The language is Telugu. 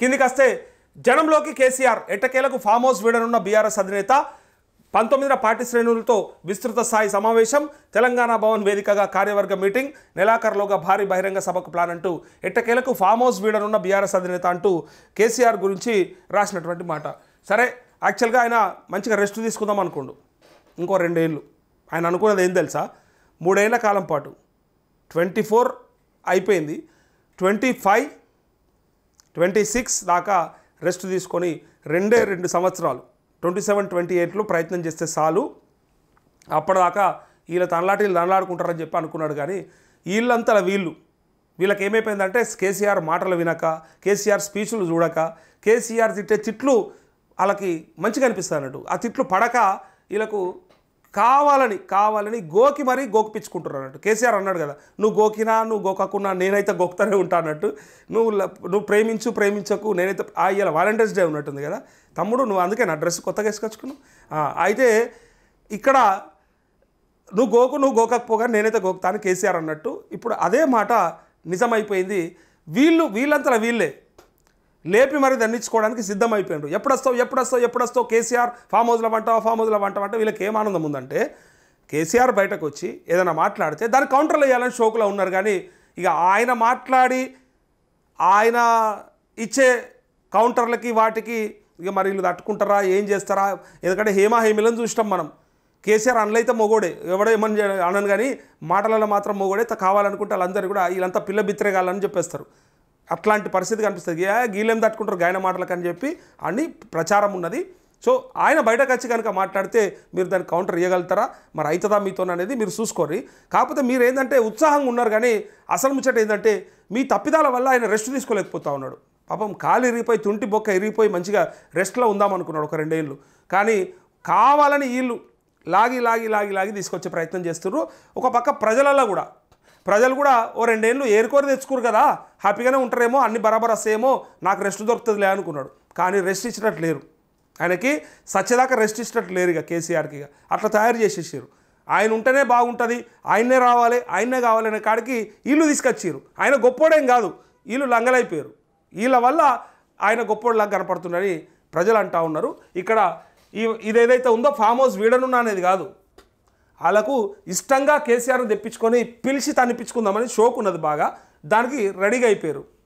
కిందికి జనంలోకి కేసీఆర్ ఎట్టకేలకు ఫామ్ హౌస్ వీడనున్న బీఆర్ఎస్ అధినేత 19వ పార్టీ శ్రేణులతో విస్తృత స్థాయి సమావేశం, తెలంగాణ భవన్ వేదికగా కార్యవర్గ మీటింగ్, నెలాఖరులోగా భారీ బహిరంగ సభకు ప్లాన్ అంటూ ఎట్టకేలకు ఫామ్ హౌస్ వీడనున్న బీఆర్ఎస్ అధినేత అంటూ కేసీఆర్ గురించి రాసినటువంటి మాట. సరే, యాక్చువల్గా ఆయన మంచిగా రెస్ట్ తీసుకుందాం అనుకోండు. ఇంకో 2 ఏళ్ళు ఆయన అనుకున్నది ఏం తెలుసా? 3 ఏళ్ల కాలం పాటు 24 అయిపోయింది, 25, 26 దాకా రెస్ట్ తీసుకొని 2 సంవత్సరాలు 27, 28లో ప్రయత్నం చేస్తే చాలు, అప్పటిదాకా వీళ్ళ దండలాడుకుంటారని చెప్పి అనుకున్నాడు. కానీ వీళ్ళంతా వీళ్ళకి ఏమైపోయిందంటే కేసీఆర్ మాటలు వినక, కేసీఆర్ స్పీచ్లు చూడక, కేసీఆర్ తిట్టే తిట్లు వాళ్ళకి మంచిగా అనిపిస్తుంది అన్నట్టు. ఆ తిట్లు పడక వీళ్ళకు కావాలని గోకిపించుకుంటున్నారు అన్నట్టు. కేసీఆర్ అన్నాడు కదా, నువ్వు గోకినా నువ్వు గోకకున్నా నేనైతే గోకుతూనే ఉంటా అన్నట్టు. నువ్వు ప్రేమించకు నేనైతే ఇవాళ వాలంటీర్స్ డే ఉన్నట్టుంది కదా తమ్ముడు, నువ్వు అందుకే నా డ్రెస్ కొత్తగా వేసుకొచ్చుకున్నావు. అయితే ఇక్కడ నువ్వు గోకకపోగా నేనైతే గోకుతాను కేసీఆర్ అన్నట్టు. ఇప్పుడు అదే మాట నిజమైపోయింది. వీళ్ళంతా వీళ్ళే లేపి మరి దండించుకోవడానికి సిద్ధమైపోయారు. ఎప్పుడొస్తావు కేసీఆర్ ఫామ్ హౌస్లో వంటావా అంటే వీళ్ళకి ఏం ఆనందం ఉందంటే, కేసీఆర్ బయటకు వచ్చి ఏదైనా మాట్లాడితే దాన్ని కౌంటర్లు వేయాలని షోకులో ఉన్నారు. కానీ ఇక ఆయన మాట్లాడి ఆయన ఇచ్చే కౌంటర్లకి వాటికి ఇక మరి వీళ్ళు తట్టుకుంటారా, ఏం చేస్తారా? ఎందుకంటే హేమలను చూసినాం మనం. కేసీఆర్ అనలైతే మొగోడే, ఎవడేమని అనను, కానీ మాటలలో మాత్రం మొగోడే. కావాలనుకుంటే వాళ్ళందరూ కూడా వీళ్ళంతా పిల్ల బిత్తిరేగాలని చెప్పేస్తారు. అట్లాంటి పరిస్థితి కనిపిస్తుంది. గీళ్ళేం తట్టుకుంటారు గాయన మాటలకు అని చెప్పి అని ప్రచారం ఉన్నది. సో ఆయన బయటకు వచ్చి కనుక మాట్లాడితే మీరు దాన్ని కౌంటర్ ఇవ్వగలుగుతారా, మరి అవుతుందా మీతో అనేది మీరు చూసుకోర్రి. కాకపోతే మీరు ఏంటంటే ఉత్సాహంగా ఉన్నారు, కానీ అసలు ముచ్చట ఏంటంటే మీ తప్పిదాల వల్ల ఆయన రెస్ట్ తీసుకోలేకపోతా ఉన్నాడు. పాపం కాలు ఇరిగిపోయి, తుంటి బొక్క ఇరిగిపోయి మంచిగా రెస్ట్లో ఉందామనుకున్నాడు ఒక 2 ఏళ్ళు. కానీ కావాలని వీళ్ళు లాగి తీసుకొచ్చే ప్రయత్నం చేస్తున్నారు. ఒక పక్క ప్రజలు కూడా ఓ 2 ఏళ్ళు ఏరుకోరి తెచ్చుకోరు కదా, హ్యాపీగానే ఉంటారేమో, అన్ని బరాబర్ వస్తాయేమో, నాకు రెస్ట్ దొరుకుతుందిలే అనుకున్నాడు. కానీ రెస్ట్ ఇచ్చినట్టు లేరు, ఆయనకి సచ్చేదాకా రెస్ట్ ఇచ్చినట్టు లేరు. ఇక కేసీఆర్కి అట్లా తయారు చేసేసారు. ఆయన ఉంటేనే బాగుంటుంది, ఆయన్నే రావాలి, ఆయన్నే కావాలనే కాడికి వీళ్ళు తీసుకొచ్చారు. ఆయన గొప్పోడేం కాదు, వీళ్ళు లంగలైపోయారు. వీళ్ళ వల్ల ఆయన గొప్పోడిలాగా కనపడుతుందని ప్రజలు అంటూ ఉన్నారు. ఇక్కడ ఇదేదైతే ఉందో ఫామ్ హౌస్ వీడనున్నా అనేది కాదు, వాళ్ళకు ఇష్టంగా కేసీఆర్ని తెప్పించుకొని పిలిచి తనిపించుకుందామని షోకు ఉన్నది బాగా, దానికి రెడీగా అయిపోయారు.